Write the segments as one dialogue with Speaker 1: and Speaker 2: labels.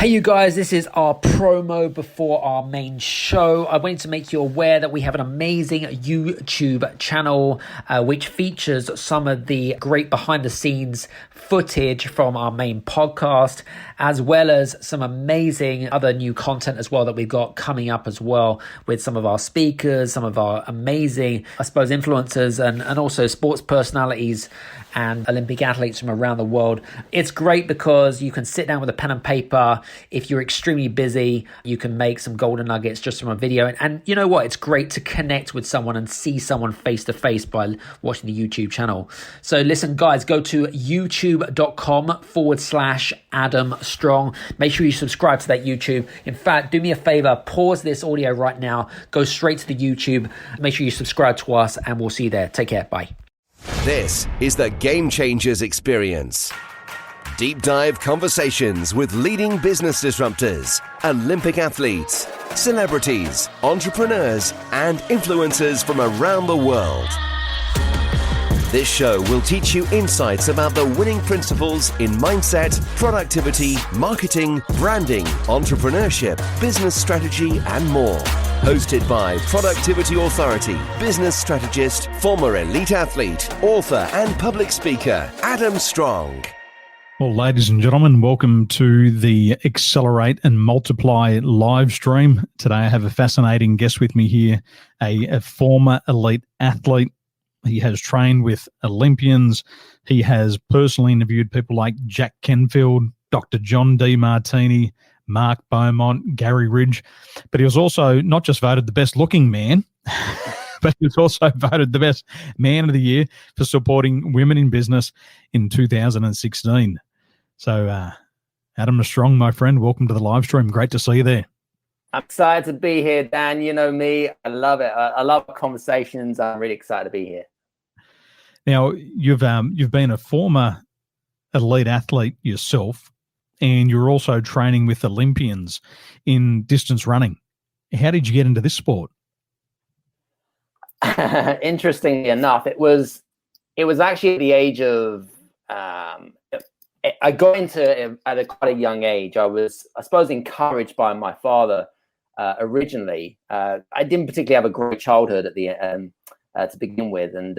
Speaker 1: Hey you guys, this is our promo before our main show. I wanted to make you aware that we have an amazing YouTube channel which features some of the great behind the scenes footage from our main podcast, as well as some amazing other new content as well that we've got coming up as well with some of our speakers, some of our amazing, I suppose, influencers and also sports personalities and Olympic athletes from around the world. It's great because you can sit down with a pen and paper. If you're extremely busy, you can make some golden nuggets just from a video. And you know what? It's great to connect with someone and see someone face to face by watching the YouTube channel. So listen, guys, go to youtube.com/Adam Strong. Make sure you subscribe to that YouTube. In fact, do me a favor, pause this audio right now, go straight to the YouTube. Make sure you subscribe to us and we'll see you there. Take care. Bye.
Speaker 2: This is the Game Changers Experience. Deep dive conversations with leading business disruptors, Olympic athletes, celebrities, entrepreneurs, and influencers from around the world. This show will teach you insights about the winning principles in mindset, productivity, marketing, branding, entrepreneurship, business strategy, and more. Hosted by Productivity Authority, business strategist, former elite athlete, author, and public speaker, Adam Strong.
Speaker 3: Well, ladies and gentlemen, welcome to the Accelerate and Multiply live stream. Today I have a fascinating guest with me here, a former elite athlete. He has trained with Olympians. He has personally interviewed people like Jack Canfield, Dr. John Demartini, Mark Beaumont, Gary Ridge. But he was also not just voted the best looking man, but he was also voted the best man of the year for supporting women in business in 2016. So, Adam Strong, my friend, welcome to the live stream. Great to see you there.
Speaker 4: I'm excited to be here, Dan. You know me. I love it. I love conversations. I'm really excited to be here.
Speaker 3: Now, you've been a former elite athlete yourself, and you're also training with Olympians in distance running. How did you get into this sport?
Speaker 4: Interestingly enough, it was actually at the age of I got into it at quite a young age. I was, I suppose, encouraged by my father originally. I didn't particularly have a great childhood at the to begin with, and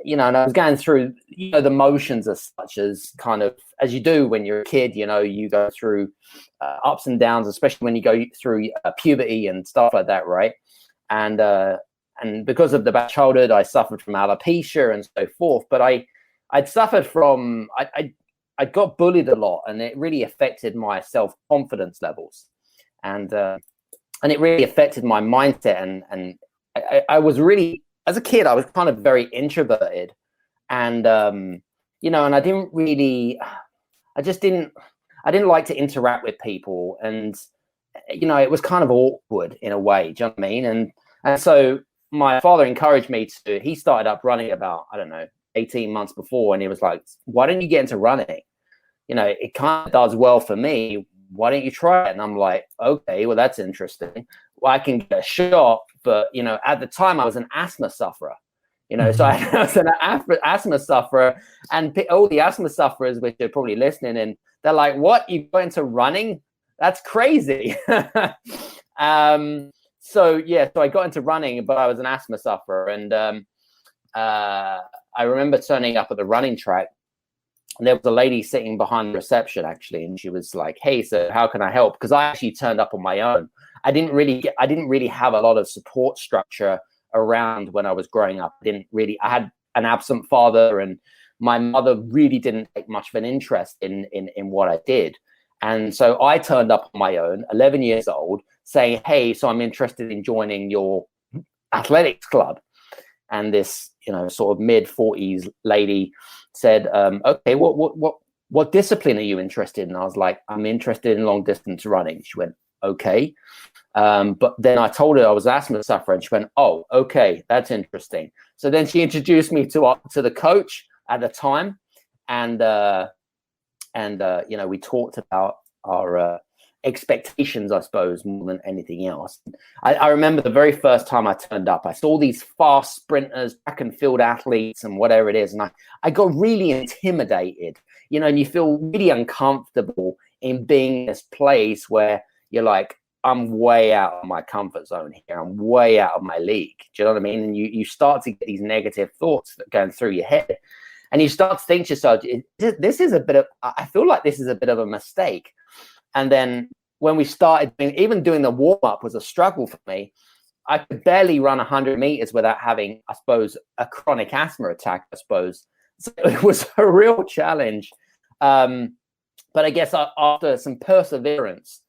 Speaker 4: and I was going through the motions as such, as kind of as you do when you're a kid. You go through ups and downs, especially when you go through puberty and stuff like that, right? And because of the bad childhood, I suffered from alopecia and so forth. But I'd suffered from I got bullied a lot, and it really affected my self-confidence levels, and it really affected my mindset. And I was really, as a kid, I was kind of very introverted, and and I didn't really, I didn't like to interact with people, and it was kind of awkward in a way. Do you know what I mean? And so my father encouraged me to. He started up running about 18 months before, and he was like, "Why don't you get into running? It kind of does well for me. Why don't you try it?" And I'm like, "Okay, well, that's interesting. Well, I can get a shot." But, at the time I was an asthma sufferer, so I was an asthma sufferer, and all the asthma sufferers, which are probably listening, and they're like, "What? You go into running? That's crazy." So I got into running, but I was an asthma sufferer. And I remember turning up at the running track, and there was a lady sitting behind the reception, actually, and she was like, "Hey, so how can I help?" Because I actually turned up on my own. I didn't really have a lot of support structure around when I was growing up. I had an absent father, and my mother really didn't take much of an interest in what I did. And so I turned up on my own, 11 years old, saying, "Hey, so I'm interested in joining your athletics club." And this, sort of mid-40s lady said, "Okay, what discipline are you interested in?" And I was like, "I'm interested in long distance running." She went, "Okay." But then I told her I was an asthma sufferer, and she went, "Oh, okay, that's interesting." So then she introduced me to the coach at the time, and we talked about our expectations, I suppose, more than anything else. I remember the very first time I turned up, I saw these fast sprinters, track and field athletes, and whatever it is, and I got really intimidated, and you feel really uncomfortable in being in this place where you're like, I'm way out of my comfort zone here. I'm way out of my league. Do you know what I mean? And you start to get these negative thoughts that going through your head. And you start to think to yourself, I feel like this is a bit of a mistake. And then when we started, even doing the warm-up was a struggle for me. I could barely run 100 meters without having, I suppose, a chronic asthma attack, I suppose. So it was a real challenge. But I guess after some perseverance,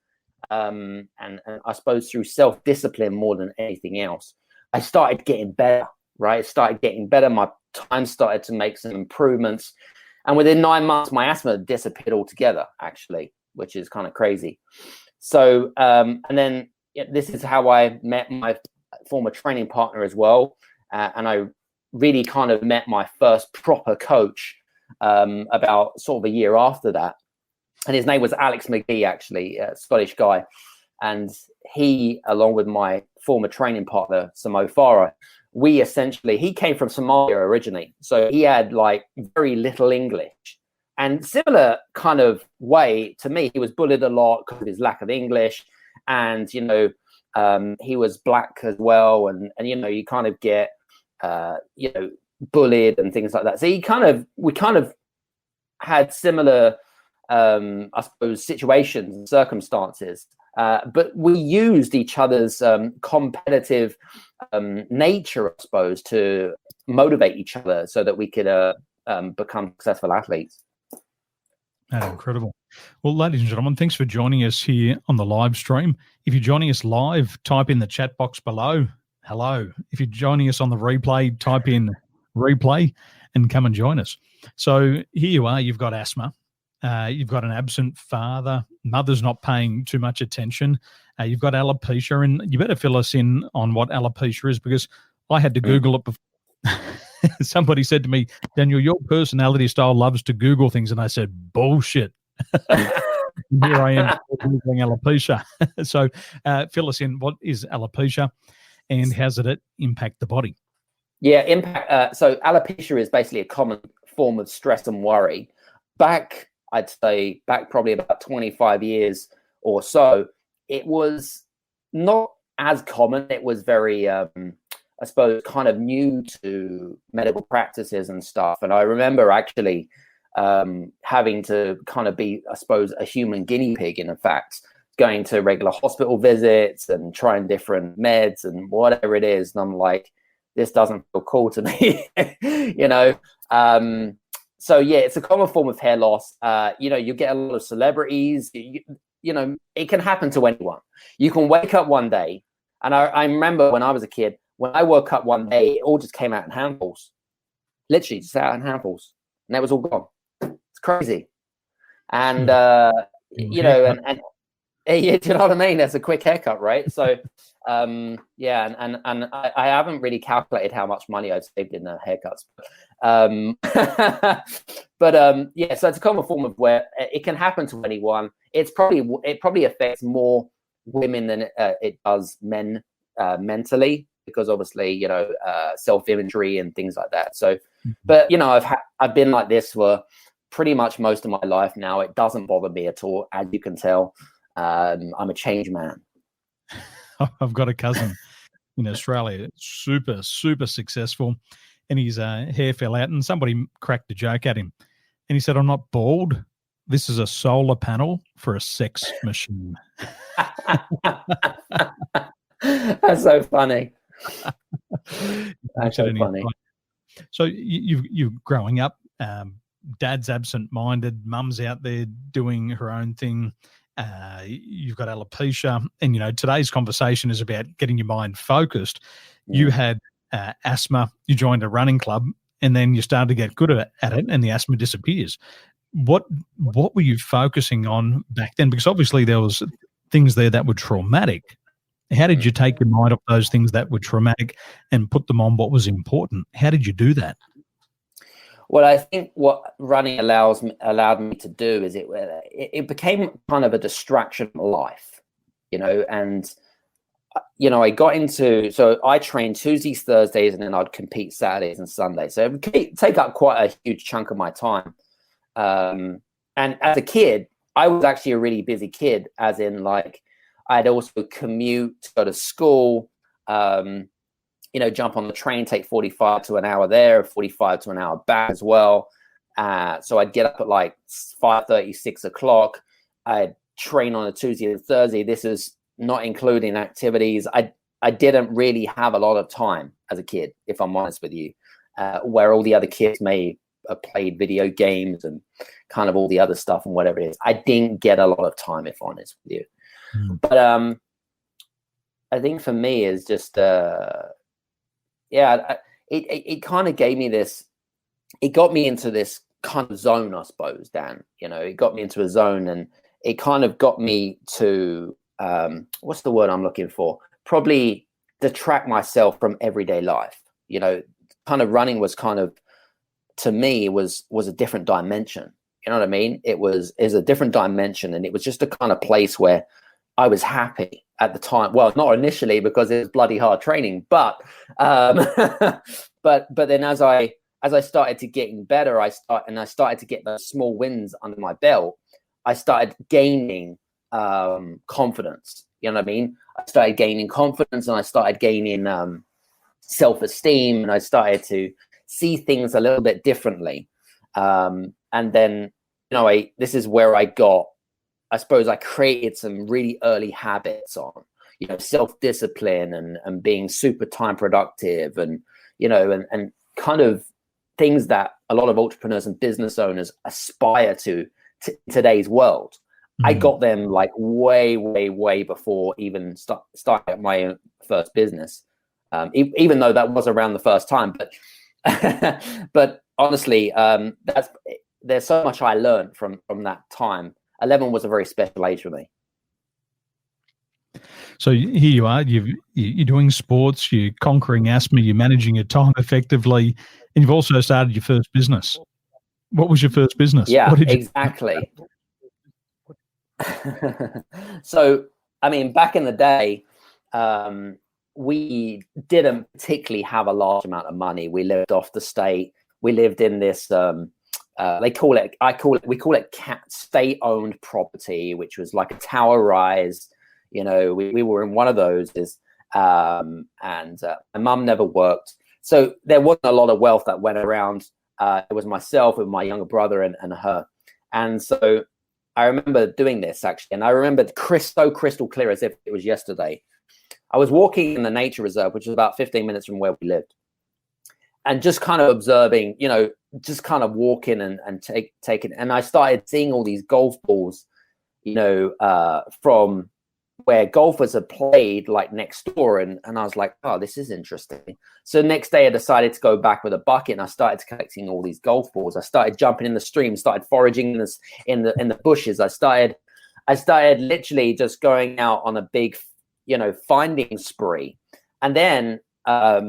Speaker 4: and I suppose through self-discipline more than anything else, I started getting better, right? It started getting better. My time started to make some improvements. And within 9 months, my asthma disappeared altogether, actually, which is kind of crazy. So, and then this is how I met my former training partner as well. And I really kind of met my first proper coach about sort of a year after that. And his name was Alex McGee, actually, a Scottish guy. And he, along with my former training partner, Farah, he came from Somalia originally. So he had like very little English. And similar kind of way to me, he was bullied a lot because of his lack of English. And, he was black as well. And you kind of get, bullied and things like that. So we kind of had similar, I suppose, situations and circumstances. But we used each other's competitive nature, I suppose, to motivate each other so that we could become successful athletes.
Speaker 3: That's incredible. Well, ladies and gentlemen, thanks for joining us here on the live stream. If you're joining us live, type in the chat box below, hello. If you're joining us on the replay, type in replay and come and join us. So here you are, you've got asthma. You've got an absent father. Mother's not paying too much attention. You've got alopecia, and you better fill us in on what alopecia is, because I had to Google it before. Somebody said to me, Daniel, your personality style loves to Google things. And I said, bullshit. Here I am Googling alopecia. So fill us in. What is alopecia and how does it impact the body?
Speaker 4: Yeah, impact. So alopecia is basically a common form of stress and worry. I'd say back probably about 25 years or so, it was not as common. It was very, I suppose, kind of new to medical practices and stuff. And I remember actually having to kind of be, I suppose, a human guinea pig, in fact, going to regular hospital visits and trying different meds and whatever it is. And I'm like, this doesn't feel cool to me, So yeah, it's a common form of hair loss. You get a lot of celebrities. It can happen to anyone. You can wake up one day, and I remember when I was a kid, when I woke up one day, it all just came out in handfuls, literally just out in handfuls, and it was all gone. It's crazy, and do you know what I mean? That's a quick haircut, right? So, and I haven't really calculated how much money I've saved in haircuts. So it's a common form of where it can happen to anyone. It probably affects more women than it does men mentally, because obviously self-imagery and things like that. So, but I've been like this for pretty much most of my life now. It doesn't bother me at all, as you can tell. I'm a change man.
Speaker 3: I've got a cousin in Australia, super, super successful, and his hair fell out, and somebody cracked a joke at him. And he said, I'm not bald. This is a solar panel for a sex machine.
Speaker 4: That's so funny. That's so funny.
Speaker 3: So you're growing up, dad's absent-minded, mum's out there doing her own thing. You've got alopecia, and today's conversation is about getting your mind focused. Yeah. You had asthma, you joined a running club, and then you started to get good at it, and the asthma disappears. What were you focusing on back then? Because obviously there was things there that were traumatic. How did you take your mind off those things that were traumatic and put them on what was important? How did you do that?
Speaker 4: Well, I think what running allowed me to do is it became kind of a distraction from life, and I got into, so I trained Tuesdays, Thursdays, and then I'd compete Saturdays and Sundays. So it would take up quite a huge chunk of my time. And as a kid, I was actually a really busy kid, as in like I'd also commute to go to school, jump on the train, take 45 to an hour there, 45 to an hour back as well. So I'd get up at like 5:30, 6 o'clock. I'd train on a Tuesday and Thursday. This is not including activities. I didn't really have a lot of time as a kid, if I'm honest with you, where all the other kids may have played video games and kind of all the other stuff and whatever it is. I didn't get a lot of time, if I'm honest with you. But I think for me is just, it kind of gave me this, it got me into this kind of zone, I suppose, Dan. It got me into a zone, and it kind of got me to, what's the word I'm looking for? Probably detract myself from everyday life. Kind of running was kind of, to me, was a different dimension. You know what I mean? It was a different dimension, and it was just a kind of place where I was happy at the time. Well, not initially, because it was bloody hard training, but but then as I started to getting better, I started to get those small wins under my belt. I started gaining confidence. You know what I mean? I started gaining confidence, and I started gaining self-esteem, and I started to see things a little bit differently. And then, this is where I suppose I created some really early habits on, self-discipline and being super time productive, and kind of things that a lot of entrepreneurs and business owners aspire to today's world. I got them like way, way, way before even starting my own first business, even though that was around the first time. But but honestly, there's so much I learned from that time. 11 was a very special age for me.
Speaker 3: So here you are, you're doing sports, you're conquering asthma, you're managing your time effectively, and you've also started your first business. What was your first business?
Speaker 4: Yeah, exactly. So, I mean, back in the day, we didn't particularly have a large amount of money. We lived off the state. We lived in this, we call it state-owned property, which was like a tower rise. We were in one of those, and my mum never worked. So there wasn't a lot of wealth that went around. It was myself and my younger brother and her. And so I remember doing this, actually, and I remember so crystal clear as if it was yesterday. I was walking in the nature reserve, which was about 15 minutes from where we lived, and just kind of observing, just kind of walking and taking. And I started seeing all these golf balls, from where golfers had played, like next door. And I was like, oh, this is interesting. So next day I decided to go back with a bucket, and I started collecting all these golf balls. I started jumping in the stream, started foraging in the bushes. I started literally just going out on a big, finding spree. And then, I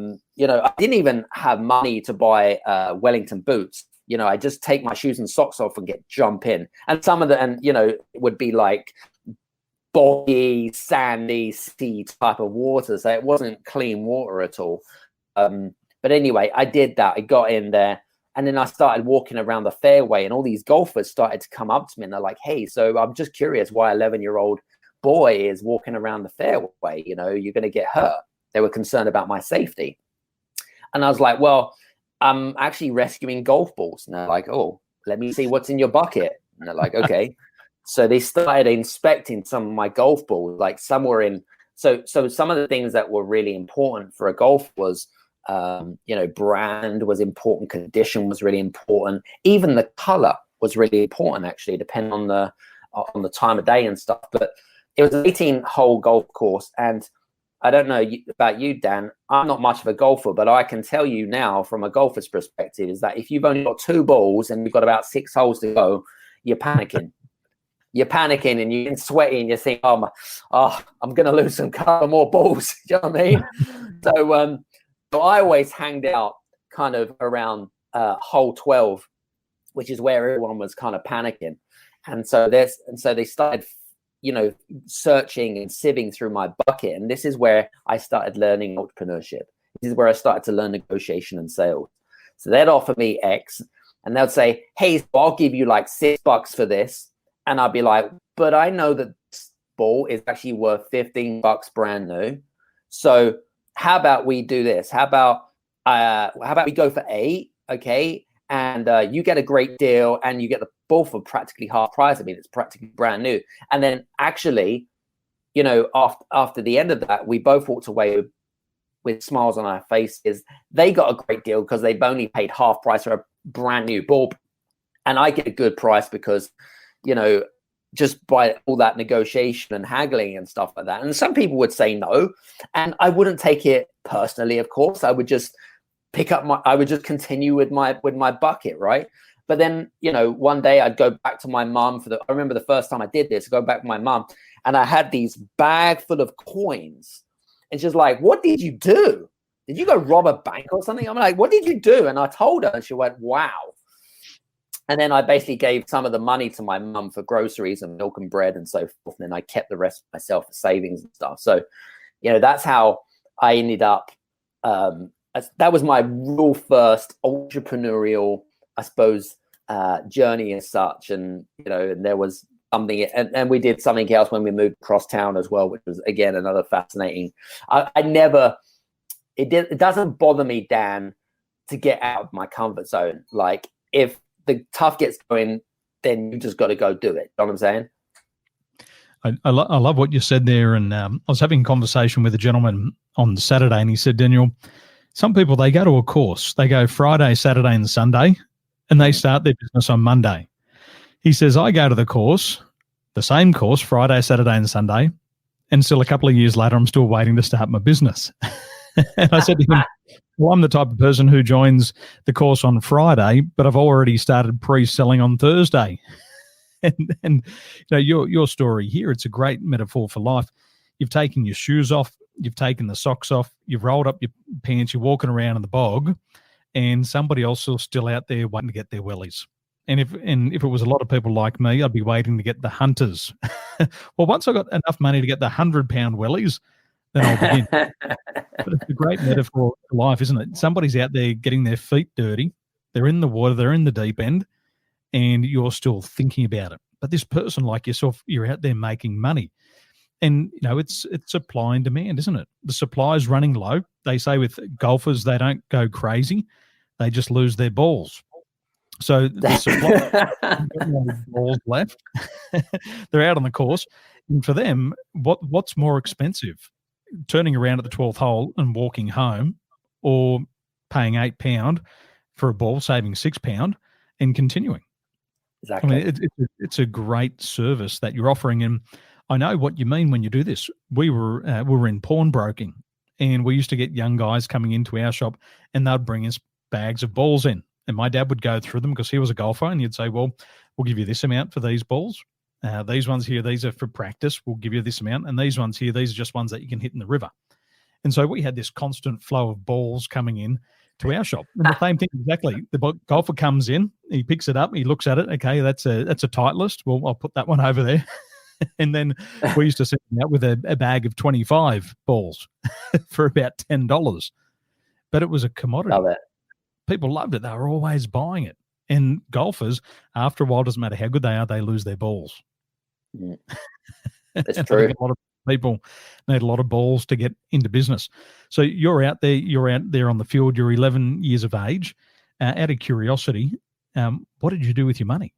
Speaker 4: didn't even have money to buy Wellington boots. I just take my shoes and socks off and jump in. And some of it would be like boggy, sandy, sea type of water. So it wasn't clean water at all. But anyway, I did that. I got in there, and then I started walking around the fairway, and all these golfers started to come up to me, and they're like, hey, so I'm just curious why 11-year-old boy is walking around the fairway. You're going to get hurt. They were concerned about my safety. And I was like, well, I'm actually rescuing golf balls. And they're like, oh, let me see what's in your bucket. And they're like, okay. So they started inspecting some of my golf balls, like somewhere in. So some of the things that were really important for a golf was, brand was important. Condition was really important. Even the color was really important, actually, depending on the time of day and stuff. But it was an 18-hole golf course. And I don't know about you, Dan, I'm not much of a golfer, but I can tell you now from a golfer's perspective is that if you've only got 2 balls and you've got about 6 holes to go, you're panicking. You're panicking and you're sweaty and you think, I'm going to lose some couple more balls. You know what I mean? So I always hanged out kind of around hole 12, which is where everyone was kind of panicking. And so they started, searching and sieving through my bucket. And this is where I started learning entrepreneurship. This is where I started to learn negotiation and sales. So they'd offer me X, and they'd say, hey, so I'll give you like $6 for this. And I'd be like, but I know that this ball is actually worth $15 brand new. So how about we do this? How about we go for 8? Okay. And you get a great deal and you get the ball for practically half price. I mean, it's practically brand new. And then actually, you know, after the end of that, we both walked away with smiles on our faces. They got a great deal because they've only paid half price for a brand new ball. And I get a good price because, you know, just by all that negotiation and haggling and stuff like that. And some people would say no. And I wouldn't take it personally, of course. I would just continue with my bucket, right? But then, you know, one day I'd go back to my mum I remember the first time I did this, go back to my mum, and I had these bag full of coins. And she's like, what did you do? Did you go rob a bank or something? I'm like, what did you do? And I told her, and she went, wow. And then I basically gave some of the money to my mum for groceries and milk and bread and so forth. And then I kept the rest myself for savings and stuff. So, you know, that's how I ended up. That was my real first entrepreneurial, I suppose, journey as such. And, you know, and there was something, and we did something else when we moved across town as well, which was, again, another fascinating. It doesn't bother me, Dan, to get out of my comfort zone. Like, if the tough gets going, then you just got to go do it. You know what I'm saying?
Speaker 3: I love what you said there. And I was having a conversation with a gentleman on Saturday, and he said, Daniel, some people, they go to a course. They go Friday, Saturday, and Sunday, and they start their business on Monday. He says, I go to the course, the same course, Friday, Saturday, and Sunday, and still a couple of years later, I'm still waiting to start my business. And I said to him, well, I'm the type of person who joins the course on Friday, but I've already started pre-selling on Thursday. And you know, your story here, it's a great metaphor for life. You've taken your shoes off, you've taken the socks off, you've rolled up your pants, you're walking around in the bog, and somebody else is still out there waiting to get their wellies. And if it was a lot of people like me, I'd be waiting to get the hunters. Well, once I got enough money to get the 100-pound wellies, then I'll begin. But it's a great metaphor for life, isn't it? Somebody's out there getting their feet dirty. They're in the water. They're in the deep end, and you're still thinking about it. But this person like yourself, you're out there making money. And, you know, it's supply and demand, isn't it? The supply is running low. They say with golfers, they don't go crazy. They just lose their balls. So the supply balls left. They're out on the course. And for them, what's more expensive? Turning around at the 12th hole and walking home, or paying £8 for a ball, saving £6 and continuing.
Speaker 4: Exactly.
Speaker 3: I mean, it's a great service that you're offering. And I know what you mean when you do this. We were in pawnbroking, and we used to get young guys coming into our shop, and they'd bring us bags of balls in. And my dad would go through them because he was a golfer, and he'd say, well, we'll give you this amount for these balls. These ones here, these are for practice. We'll give you this amount. And these ones here, these are just ones that you can hit in the river. And so we had this constant flow of balls coming in to our shop. And the same thing, exactly. The golfer comes in, he picks it up, he looks at it. Okay, that's a Titleist. Well, I'll put that one over there. And then we used to send them out with a bag of 25 balls for about $10. But it was a commodity.
Speaker 4: Love it.
Speaker 3: People loved it. They were always buying it. And golfers, after a while, doesn't matter how good they are, they lose their balls.
Speaker 4: Mm. That's true.
Speaker 3: A lot of people need a lot of balls to get into business. So you're out there on the field. You're 11 years of age. Out of curiosity, what did you do with your money?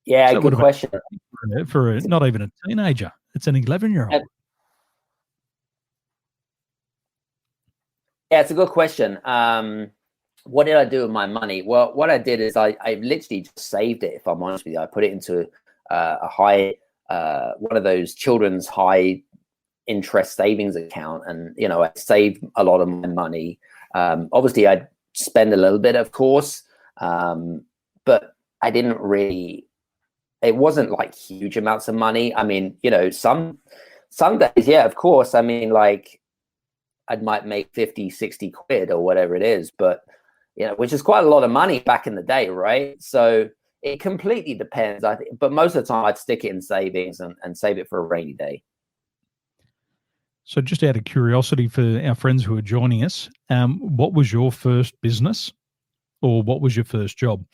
Speaker 4: Yeah, good question.
Speaker 3: For not even a teenager, it's an 11-year-old.
Speaker 4: Yeah, it's a good question. What did I do with my money? Well, what I did is I literally just saved it, if I'm honest with you. I put it into a high, one of those children's high interest savings account. And, you know, I saved a lot of my money. Obviously, I'd spend a little bit, of course, but I didn't really, it wasn't like huge amounts of money. I mean, you know, some days, yeah, of course. I mean, like, I might make 50, 60 quid or whatever it is, but, you know, which is quite a lot of money back in the day, right? So it completely depends, I think. But most of the time, I'd stick it in savings and save it for a rainy day.
Speaker 3: So just out of curiosity for our friends who are joining us, what was your first business, or what was your first job?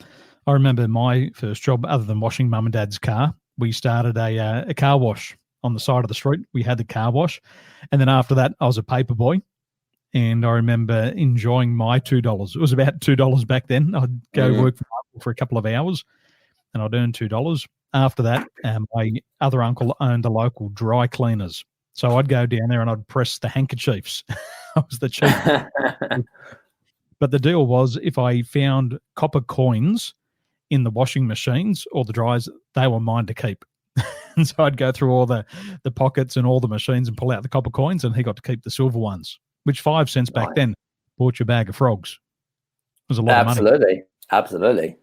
Speaker 3: I remember my first job, other than washing mum and dad's car, we started a car wash on the side of the street. We had the car wash. And then after that, I was a paper boy. And I remember enjoying my $2. It was about $2 back then. I'd go work for a couple of hours and I'd earn $2. After that, my other uncle owned a local dry cleaners. So I'd go down there and I'd press the handkerchiefs. I was the chief. But the deal was, if I found copper coins in the washing machines or the dryers, they were mine to keep. And so I'd go through all the pockets and all the machines and pull out the copper coins, and he got to keep the silver ones, which 5 cents back then bought you a bag of frogs. It was a lot of money.
Speaker 4: Absolutely.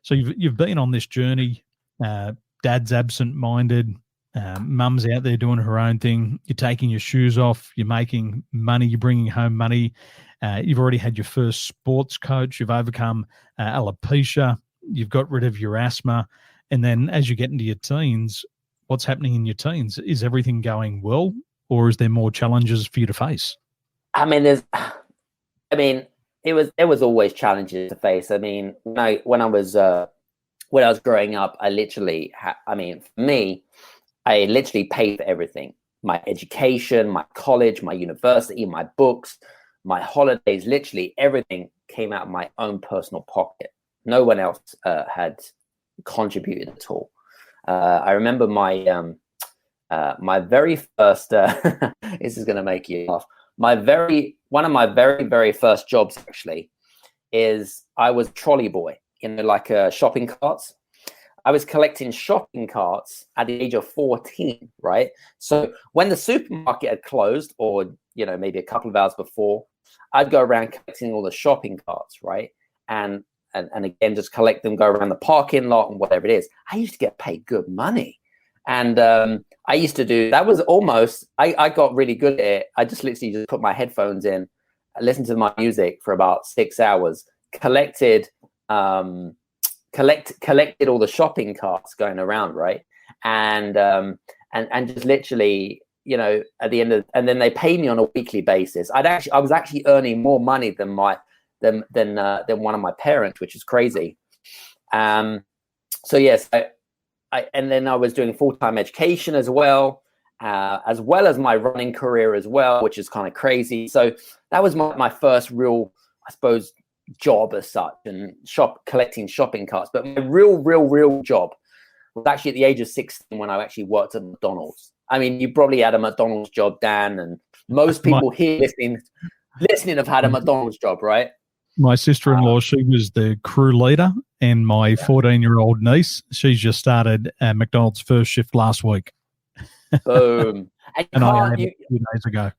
Speaker 3: So you've been on this journey. Dad's absent-minded. Mum's out there doing her own thing. You're taking your shoes off. You're making money. You're bringing home money. You've already had your first sports coach. You've overcome alopecia. You've got rid of your asthma. And then as you get into your teens, what's happening in your teens? Is everything going well, or is there more challenges for you to face?
Speaker 4: I mean, it was always challenges to face. I mean, when I was growing up, I literally, for me, I literally paid for everything: my education, my college, my university, my books, my holidays. Literally everything came out of my own personal pocket. No one else had contributed at all. I remember my very first. This is going to make you laugh. One of my very first jobs actually is I was trolley boy in shopping carts. I was collecting shopping carts at the age of 14, right? So when the supermarket had closed, or maybe a couple of hours before, I'd go around collecting all the shopping carts, right? And again, just collect them, go around the parking lot and whatever it is. I used to get paid good money. And I used to do, that was almost, I got really good at it. I just literally just put my headphones in, listened to my music for about 6 hours, collected all the shopping carts going around, right? And just literally, at the end of, and then they paid me on a weekly basis. I was actually earning more money than than one of my parents, which is crazy. So yes, and then I was doing full-time education as well as my running career as well, which is kind of crazy. So that was my first real, I suppose, job as such, and collecting shopping carts. But my real job was actually at the age of 16 when I actually worked at McDonald's. I mean, you probably had a McDonald's job, Dan, and most people here listening have had a McDonald's job, right?
Speaker 3: My sister-in-law, she was the crew leader, and my 14-year-old niece, she's just started McDonald's first shift last week.
Speaker 4: Boom.
Speaker 3: And I had it a few days ago.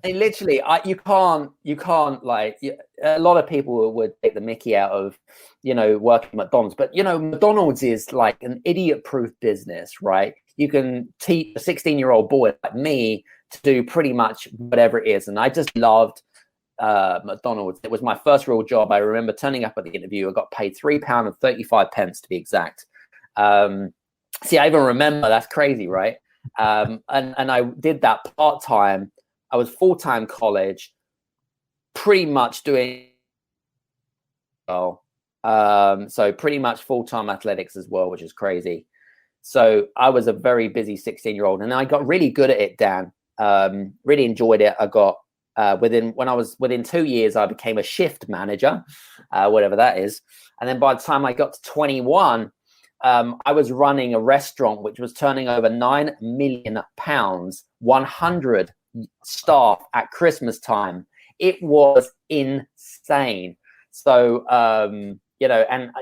Speaker 4: And literally, you can't a lot of people would take the mickey out of, working at McDonald's, but McDonald's is like an idiot-proof business, right? You can teach a 16-year-old boy like me to do pretty much whatever it is. And I just loved McDonald's. It was my first real job. I remember turning up at the interview. I got paid £3.35 to be exact. See, I even remember. That's crazy, right? And I did that part-time. I was full-time college, pretty much doing well. So pretty much full-time athletics as well, which is crazy. So I was a very busy 16-year-old, and I got really good at it, Dan. Really enjoyed it. I got within 2 years, I became a shift manager, whatever that is. And then by the time I got to 21, I was running a restaurant which was turning over £9 million, 100 staff at Christmas time. It was insane. So, and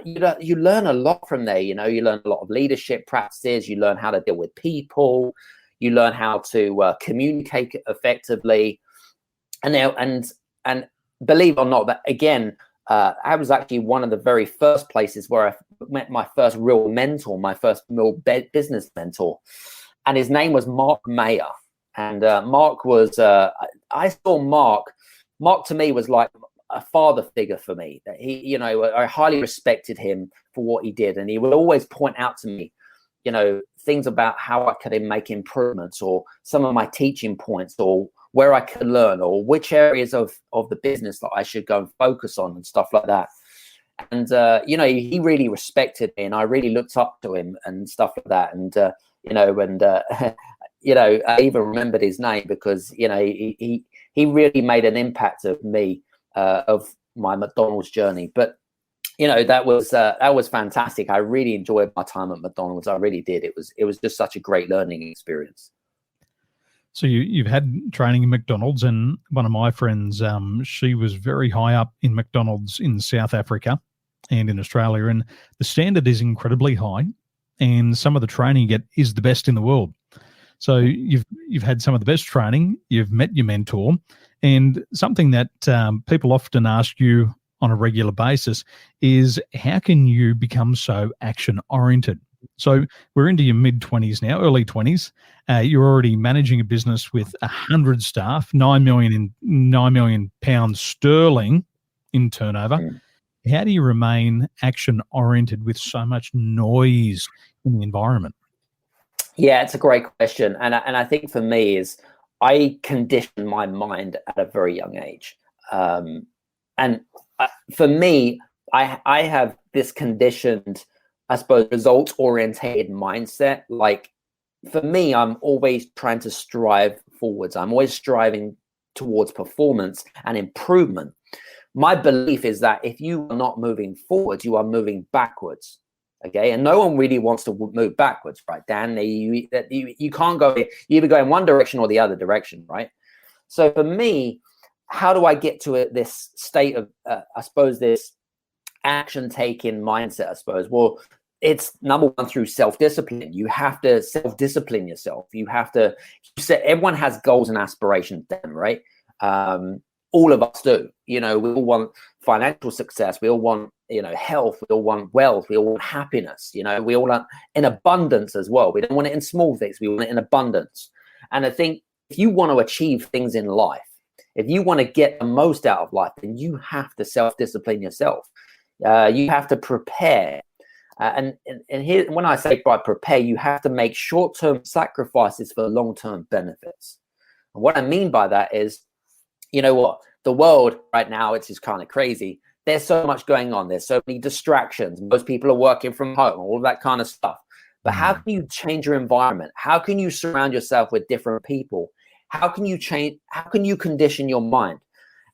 Speaker 4: you learn a lot from there. You learn a lot of leadership practices. You learn how to deal with people. You learn how to communicate effectively. And believe it or not, that again, I was actually one of the very first places where I met my first real mentor, my first real business mentor, and his name was Mark Mayer. And Mark was, I saw Mark to me was like a father figure for me. He, I highly respected him for what he did, and he would always point out to me, things about how I could make improvements, or some of my teaching points, or where I could learn, or which areas of the business that I should go and focus on, and stuff like that. And he really respected me, and I really looked up to him and stuff like that. And I even remembered his name because he really made an impact of me, of my McDonald's journey. But that was fantastic. I really enjoyed my time at McDonald's. I really did. It was just such a great learning experience.
Speaker 3: So you've had training in McDonald's, and one of my friends, she was very high up in McDonald's in South Africa and in Australia, and the standard is incredibly high, and some of the training you get is the best in the world. So you've had some of the best training, you've met your mentor, and something that people often ask you on a regular basis is, how can you become so action-oriented? So we're into your mid-20s now, early 20s. You're already managing a business with 100 staff, 9 million pounds sterling in turnover. How do you remain action-oriented with so much noise in the environment? Yeah,
Speaker 4: it's a great question. And I think for me is I conditioned my mind at a very young age. For me, I have this conditioned, I suppose, results-orientated mindset. Like, for me, I'm always trying to strive forwards. I'm always striving towards performance and improvement. My belief is that if you are not moving forwards, you are moving backwards. Okay, and no one really wants to move backwards, right, Dan? You can't go. You either go in one direction or the other direction, right? So for me, how do I get to this state of, I suppose, this action-taking mindset? I suppose. Well, it's number one through self-discipline. You have to self-discipline yourself. You have to set. Everyone has goals and aspirations, Dan, right? All of us do. We all want financial success. We all want, health. We all want wealth. We all want happiness. We all want in abundance as well. We don't want it in small things. We want it in abundance. And I think if you want to achieve things in life, if you want to get the most out of life, then you have to self-discipline yourself. You have to prepare. And here, when I say by prepare, you have to make short-term sacrifices for long-term benefits. And what I mean by that is, the world right now, it's just kind of crazy. There's so much going on. There's so many distractions. Most people are working from home, all of that kind of stuff. But how can you change your environment? How can you surround yourself with different people? How can you condition your mind?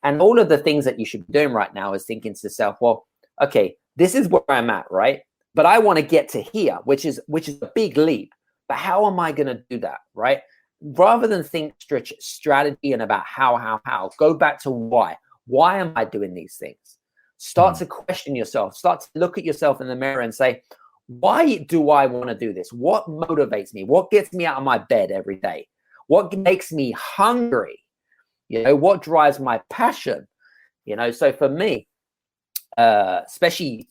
Speaker 4: And all of the things that you should be doing right now is thinking to yourself, well, okay, this is where I'm at, right? But I want to get to here, which is a big leap. But how am I going to do that, right? Rather than think strategy and about how, go back to why. Why am I doing these things? Start to question yourself. Start to look at yourself in the mirror and say, why do I want to do this? What motivates me? What gets me out of my bed every day? What makes me hungry? What drives my passion? So for me, especially,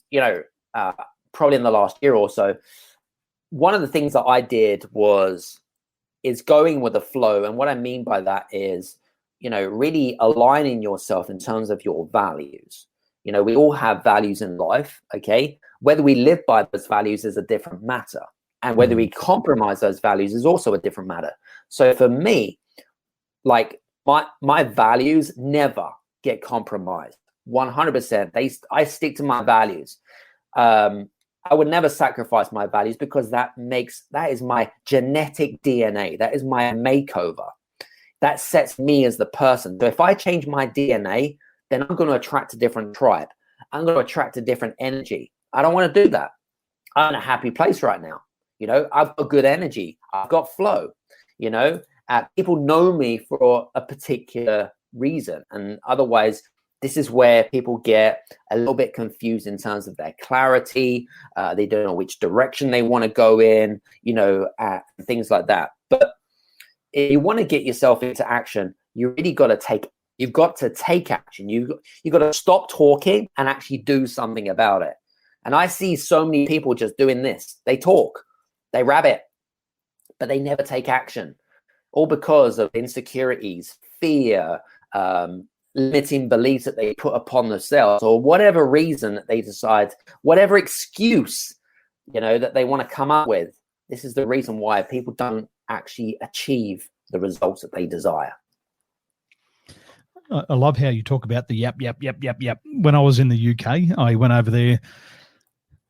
Speaker 4: probably in the last year or so, one of the things that I did is going with the flow. And what I mean by that is, really aligning yourself in terms of your values. We all have values in life, okay? Whether we live by those values is a different matter. And whether we compromise those values is also a different matter. So for me, like my values never get compromised. 100%. I stick to my values. I would never sacrifice my values because that is my genetic DNA. That is my makeover. That sets me as the person. So if I change my DNA, then I'm going to attract a different tribe. I'm going to attract a different energy. I don't want to do that. I'm in a happy place right now. I've got good energy. I've got flow. People know me for a particular reason. And otherwise, this is where people get a little bit confused in terms of their clarity. They don't know which direction they want to go in, things like that. But if you want to get yourself into action, you've got to take action. You've got to stop talking and actually do something about it. And I see so many people just doing this. They talk, they rabbit, but they never take action. All because of insecurities, fear, limiting beliefs that they put upon themselves, or whatever reason that they decide, whatever excuse, that they want to come up with. This is the reason why people don't actually achieve the results that they desire.
Speaker 3: I love how you talk about the yap, yap, yap, yap, yap. When I was in the UK, I went over there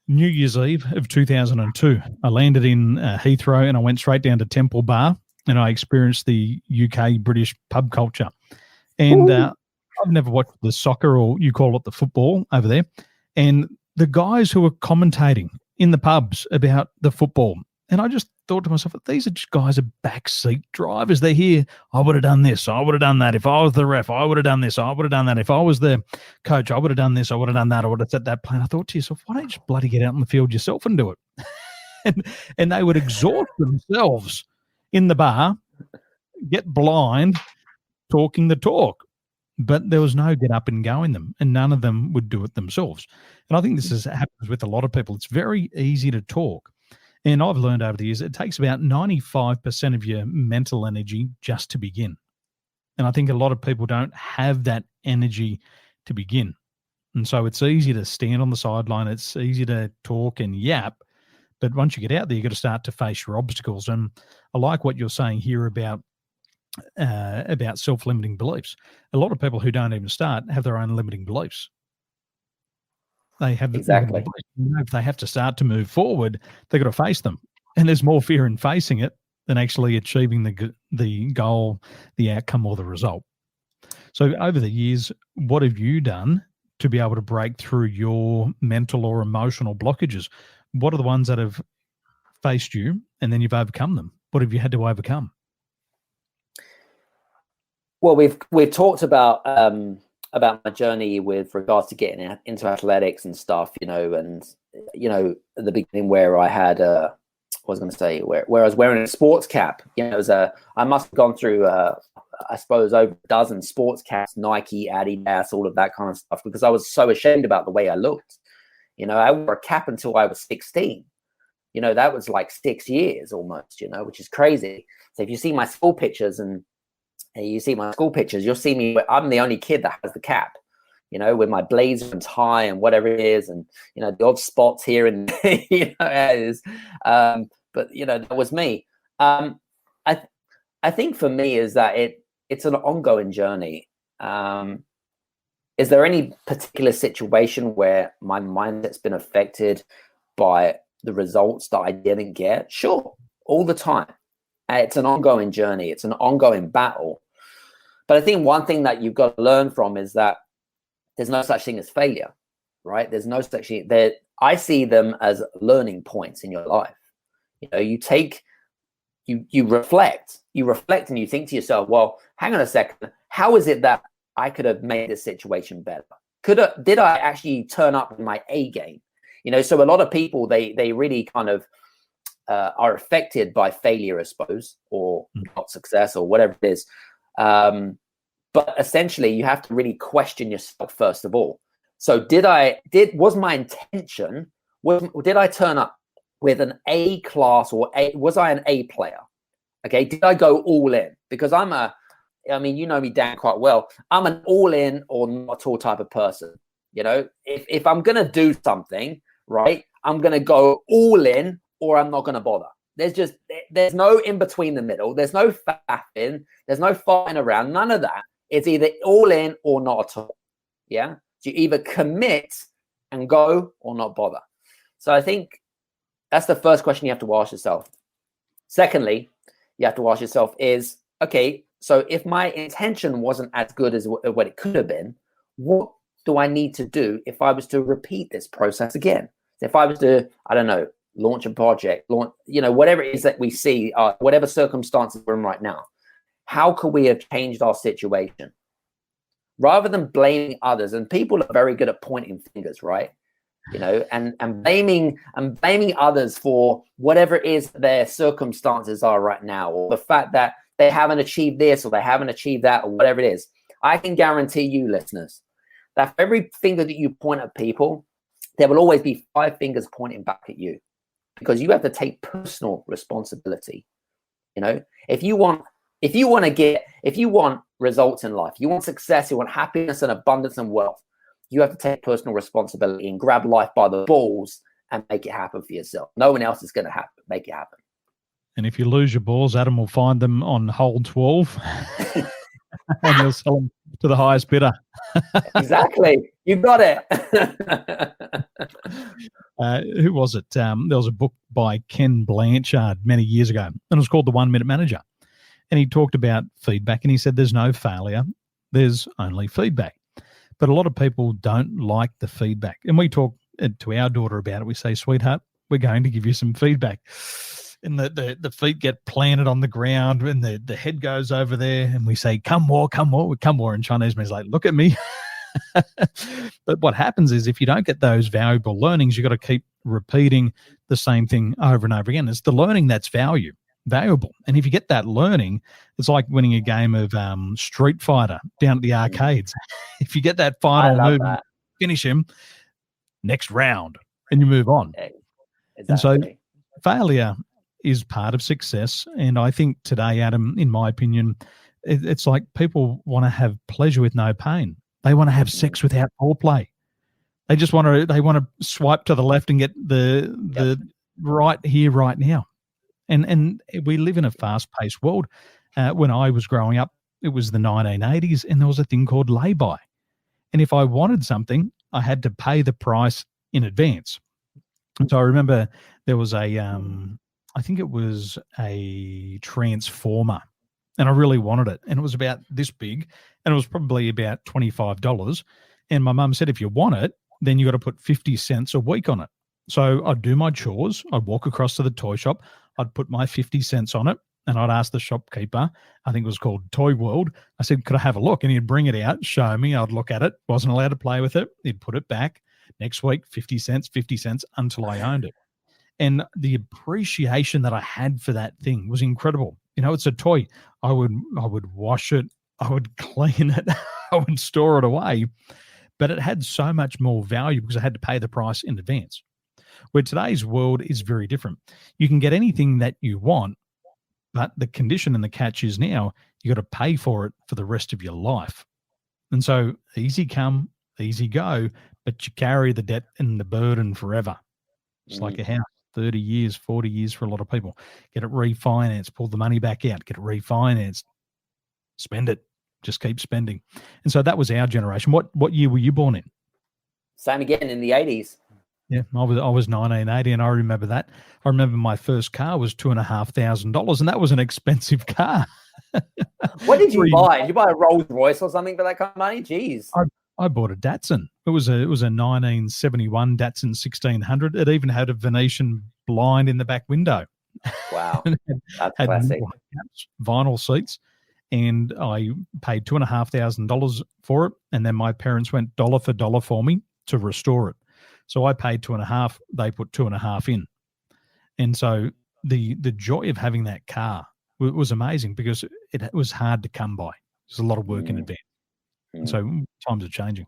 Speaker 3: New Year's Eve of 2002. I landed in Heathrow and I went straight down to Temple Bar and I experienced the UK British pub culture. And I've never watched the soccer, or you call it the football over there. And the guys who were commentating in the pubs about the football, and I just thought to myself, these are just guys are backseat drivers. They're here. I would have done this. I would have done that. If I was the ref, I would have done this. I would have done that. If I was the coach, I would have done this. I would have done that. I would have set that plan. I thought to yourself, why don't you just bloody get out in the field yourself and do it? and they would exhaust themselves in the bar, get blind, talking the talk. But there was no get up and go in them, and none of them would do it themselves. And I think this happens with a lot of people. It's very easy to talk. And I've learned over the years, it takes about 95% of your mental energy just to begin. And I think a lot of people don't have that energy to begin. And so it's easy to stand on the sideline. It's easy to talk and yap. But once you get out there, you've got to start to face your obstacles. And I like what you're saying here about self-limiting beliefs. A lot of people who don't even start have their own limiting beliefs. They have
Speaker 4: exactly.
Speaker 3: If they have to start to move forward, they've got to face them, and there's more fear in facing it than actually achieving the goal, the outcome, or the result. So, over the years, what have you done to be able to break through your mental or emotional blockages? What are the ones that have faced you, and then you've overcome them? What have you had to overcome?
Speaker 4: Well, we've talked about my journey with regards to getting into athletics and stuff, and at the beginning where I had where I was wearing a sports cap. I must have gone through I suppose over a dozen sports caps, Nike, Adidas, all of that kind of stuff, because I was so ashamed about the way I looked. I wore a cap until I was 16. That was like 6 years almost, which is crazy. So if you see my school pictures you'll see me. I'm the only kid that has the cap, with my blazer and tie and whatever it is, and the odd spots here and it is. But that was me. I think for me is that it's an ongoing journey. Is there any particular situation where my mindset's been affected by the results that I didn't get? Sure, all the time. It's an ongoing journey. It's an ongoing battle. But I think one thing that you've got to learn from is that there's no such thing as failure, right? There's no such thing. I see them as learning points in your life. You reflect and you think to yourself, well, hang on a second. How is it that I could have made this situation better? Did I actually turn up in my A game? So a lot of people, they really kind of are affected by failure, I suppose, or not success or whatever it is. But essentially you have to really question yourself first of all. So was my intention, did I turn up with an A class was I an A player? Okay. Did I go all in? Because you know me, Dan, quite well. I'm an all in or not at all type of person. If I'm going to do something, right, I'm going to go all in or I'm not going to bother. There's no in between the middle. There's no faffing. There's no fighting around. None of that. It's either all in or not at all. Yeah. So you either commit and go or not bother. So I think that's the first question you have to ask yourself. Secondly, you have to ask yourself is, okay, so if my intention wasn't as good as what it could have been, what do I need to do if I was to repeat this process again? If I was to, launch a project, whatever it is that we see, whatever circumstances we're in right now, how could we have changed our situation? Rather than blaming others, and people are very good at pointing fingers, right? And blaming others for whatever it is their circumstances are right now, or the fact that they haven't achieved this or they haven't achieved that or whatever it is. I can guarantee you, listeners, that for every finger that you point at people, there will always be 5 fingers pointing back at you, because you have to take personal responsibility. If you want results in life, you want success, you want happiness and abundance and wealth, you have to take personal responsibility and grab life by the balls and make it happen for yourself. No one else is going to make it happen.
Speaker 3: And if you lose your balls, Adam will find them on hole 12 and he'll sell them to the highest bidder.
Speaker 4: Exactly. You got it.
Speaker 3: Who was it? There was a book by Ken Blanchard many years ago, and it was called The 1 Minute Manager. And he talked about feedback, and he said there's no failure, there's only feedback. But a lot of people don't like the feedback. And we talk to our daughter about it. We say, sweetheart, we're going to give you some feedback. And the feet get planted on the ground, and the head goes over there, and we say, come more, come more, come more. And Chinese man's like, look at me. But what happens is if you don't get those valuable learnings, you've got to keep repeating the same thing over and over again. It's the learning that's valuable. And if you get that learning, it's like winning a game of Street Fighter down at the arcades. If you get that final move, finish him, next round, and you move on.
Speaker 4: Exactly.
Speaker 3: And so failure is part of success. And I think today, Adam, in my opinion, it's like people want to have pleasure with no pain. They want to have sex without foreplay. They just want to swipe to the left and get the right here, right now. And we live in a fast-paced world. When I was growing up, it was the 1980s, and there was a thing called lay-by. And if I wanted something, I had to pay the price in advance. And so I remember there was I think it was a transformer, and I really wanted it. And it was about this big, and it was probably about $25. And my mum said, if you want it, then you got to put 50 cents a week on it. So I'd do my chores. I'd walk across to the toy shop. I'd put my 50 cents on it, and I'd ask the shopkeeper, I think it was called Toy World. I said, could I have a look? And he'd bring it out, show me. I'd look at it. Wasn't allowed to play with it. He'd put it back. Next week, 50 cents until I owned it. And the appreciation that I had for that thing was incredible. You know, it's a toy. I would wash it. I would clean it. I would store it away. But it had so much more value because I had to pay the price in advance. Where today's world is very different. You can get anything that you want, but the condition and the catch is now you got to pay for it for the rest of your life. And so easy come, easy go, but you carry the debt and the burden forever. It's like a house, 30 years, 40 years for a lot of people. Get it refinanced, pull the money back out, get it refinanced, spend it, just keep spending. And so that was our generation. What year were you born in?
Speaker 4: Same again, in the 80s.
Speaker 3: Yeah, I was 1980, and I remember that. I remember my first car was $2,500, and that was an expensive car.
Speaker 4: What did you buy? Did you buy a Rolls Royce or something for that kind of money? Jeez.
Speaker 3: I bought a Datsun. It was a 1971 Datsun 1600. It even had a Venetian blind in the back window.
Speaker 4: Wow, that's
Speaker 3: had
Speaker 4: classic.
Speaker 3: Vinyl seats, and I paid $2,500 for it. And then my parents went dollar for dollar for me to restore it. So I paid $2,500. They put $2,500 in, and so the joy of having that car was amazing because it was hard to come by. There's a lot of work in advance. And so times are changing.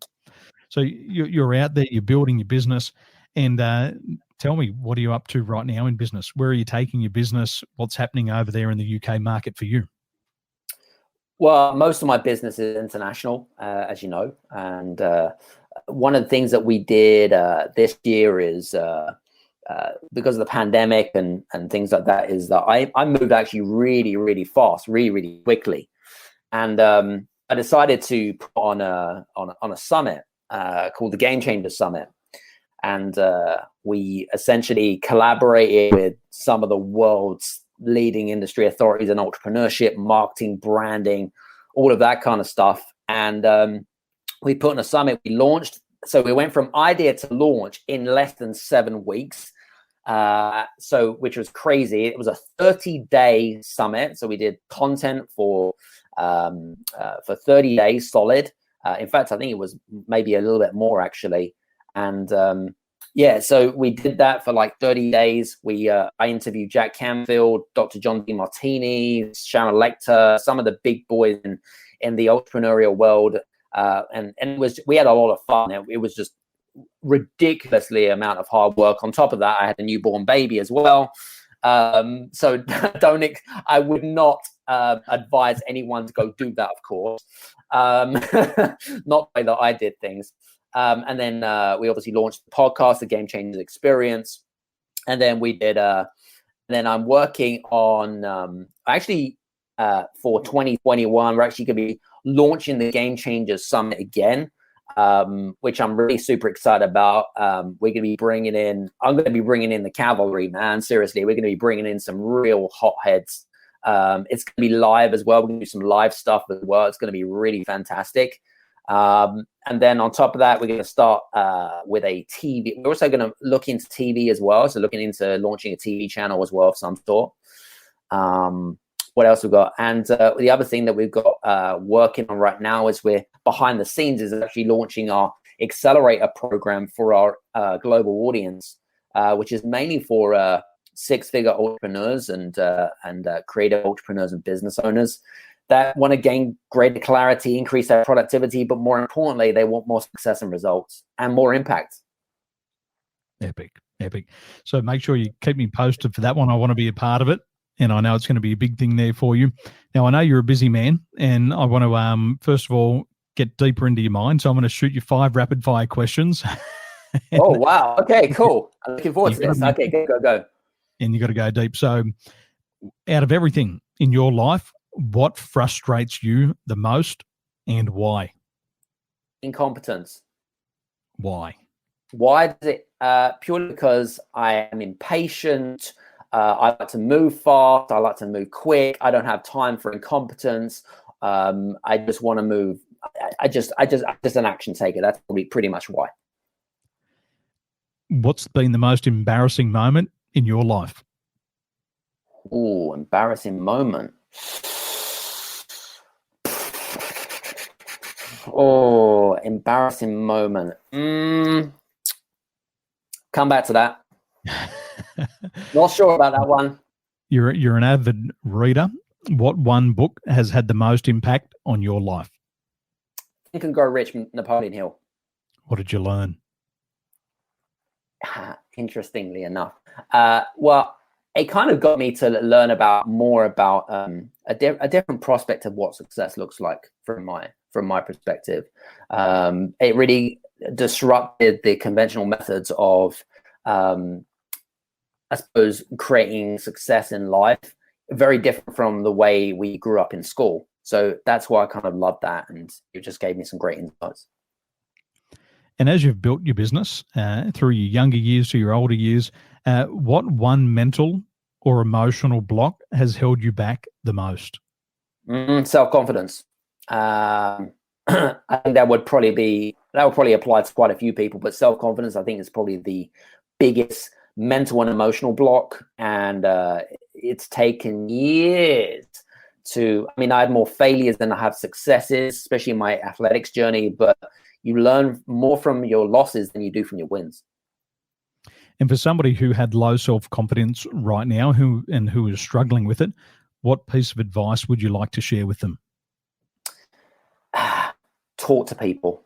Speaker 3: So you're out there, you're building your business, and tell me, what are you up to right now in business? Where are you taking your business? What's happening over there in the UK market for you?
Speaker 4: Well, most of my business is international, as you know. And one of the things that we did this year is because of the pandemic and things like that, is that I moved actually really, really fast, really, really quickly. And I decided to put on a summit called the Game Changers Summit. And we essentially collaborated with some of the world's leading industry authorities in entrepreneurship, marketing, branding, all of that kind of stuff. And we put on a summit. We launched. So we went from idea to launch in less than 7 weeks. Which was crazy. It was a 30-day summit. So we did content for 30 days solid. In fact, I think it was maybe a little bit more actually. And so we did that for like 30 days. I interviewed Jack Canfield, Dr. John DeMartini, Sharon Lecter, some of the big boys in the entrepreneurial world. And we had a lot of fun. It was just ridiculously amount of hard work. On top of that, I had a newborn baby as well. So I would not advise anyone to go do that, of course. Not the way that I did things. And then we obviously launched the podcast, the Game Changers Experience. And then we did, then I'm working on, actually for 2021. We're actually going to be launching the Game Changers Summit again, which I'm really super excited about. I'm going to be bringing in the cavalry, man. Seriously, we're going to be bringing in some real hotheads. It's going to be live as well. We're going to do some live stuff as well. It's going to be really fantastic. And then on top of that, we're going to start with a TV. We're also going to look into TV as well. So looking into launching a TV channel as well of some sort. What else we've got? And the other thing that we've got working on right now is we're behind the scenes is actually launching our accelerator program for our global audience, which is mainly for six-figure entrepreneurs and creative entrepreneurs and business owners that want to gain greater clarity, increase their productivity, but more importantly, they want more success and results and more impact.
Speaker 3: Epic. So make sure you keep me posted for that one. I want to be a part of it, and I know it's going to be a big thing there for you. Now, I know you're a busy man, and I want to, first of all, get deeper into your mind. So I'm going to shoot you 5 rapid-fire questions.
Speaker 4: Oh, wow. Okay, cool. I'm looking forward to this. Okay, go.
Speaker 3: And you got to go deep. So out of everything in your life, what frustrates you the most and why?
Speaker 4: Incompetence.
Speaker 3: Why?
Speaker 4: Why does it? Purely because I am impatient. I like to move fast. I like to move quick. I don't have time for incompetence. I just want to move. I'm just an action taker. That's probably pretty much why.
Speaker 3: What's been the most embarrassing moment in your life?
Speaker 4: Oh, embarrassing moment. Oh, embarrassing moment. Come back to that. Not sure about that one.
Speaker 3: You're an avid reader. What one book has had the most impact on your life?
Speaker 4: Think and Grow Rich, Napoleon Hill.
Speaker 3: What did you learn?
Speaker 4: Interestingly enough, well, it kind of got me to learn more about a different prospect of what success looks like from my perspective. It really disrupted the conventional methods of, I suppose, creating success in life. Very different from the way we grew up in school. So that's why I kind of loved that, and it just gave me some great insights.
Speaker 3: And as you've built your business through your younger years to your older years, what one mental or emotional block has held you back the most?
Speaker 4: Self-confidence. I think that would probably apply to quite a few people, but self-confidence, I think, is probably the biggest mental and emotional block. And it's taken years I had more failures than I have successes, especially in my athletics journey, but you learn more from your losses than you do from your wins.
Speaker 3: And for somebody who had low self-confidence right now, who is struggling with it, what piece of advice would you like to share with them?
Speaker 4: Talk to people.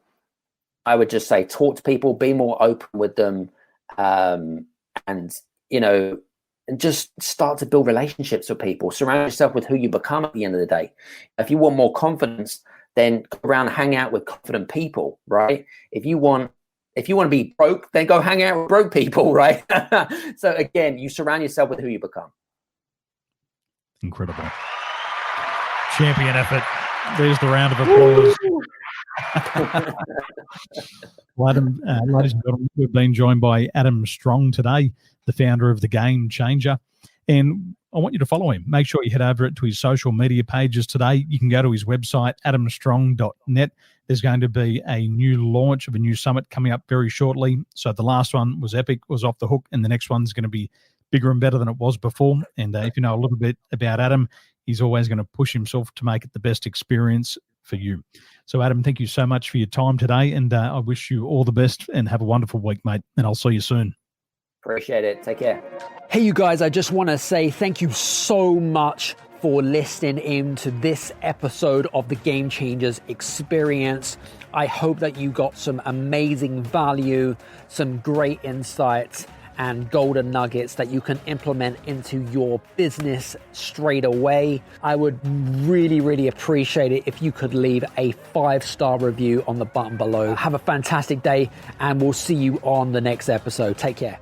Speaker 4: I would just say talk to people, be more open with them, and just start to build relationships with people. Surround yourself with who you become at the end of the day. If you want more confidence, then go around and hang out with confident people, right? If you want to be broke, then go hang out with broke people, right? So again, you surround yourself with who you become.
Speaker 3: Incredible. Champion effort. There's the round of applause. Well, Adam, ladies and gentlemen, we've been joined by Adam Strong today, the founder of The Game Changer. And I want you to follow him. Make sure you head over to his social media pages today. You can go to his website, adamstrong.net. There's going to be a new launch of a new summit coming up very shortly. So the last one was epic, was off the hook, and the next one's going to be bigger and better than it was before. And if you know a little bit about Adam, he's always going to push himself to make it the best experience for you. So, Adam, thank you so much for your time today, and I wish you all the best and have a wonderful week, mate, and I'll see you soon.
Speaker 4: Appreciate it. Take care.
Speaker 1: Hey, you guys, I just want to say thank you so much for listening in to this episode of the Game Changers Experience. I hope that you got some amazing value, some great insights, and golden nuggets that you can implement into your business straight away. I would really, really appreciate it if you could leave a 5-star review on the button below. Have a fantastic day, and we'll see you on the next episode. Take care.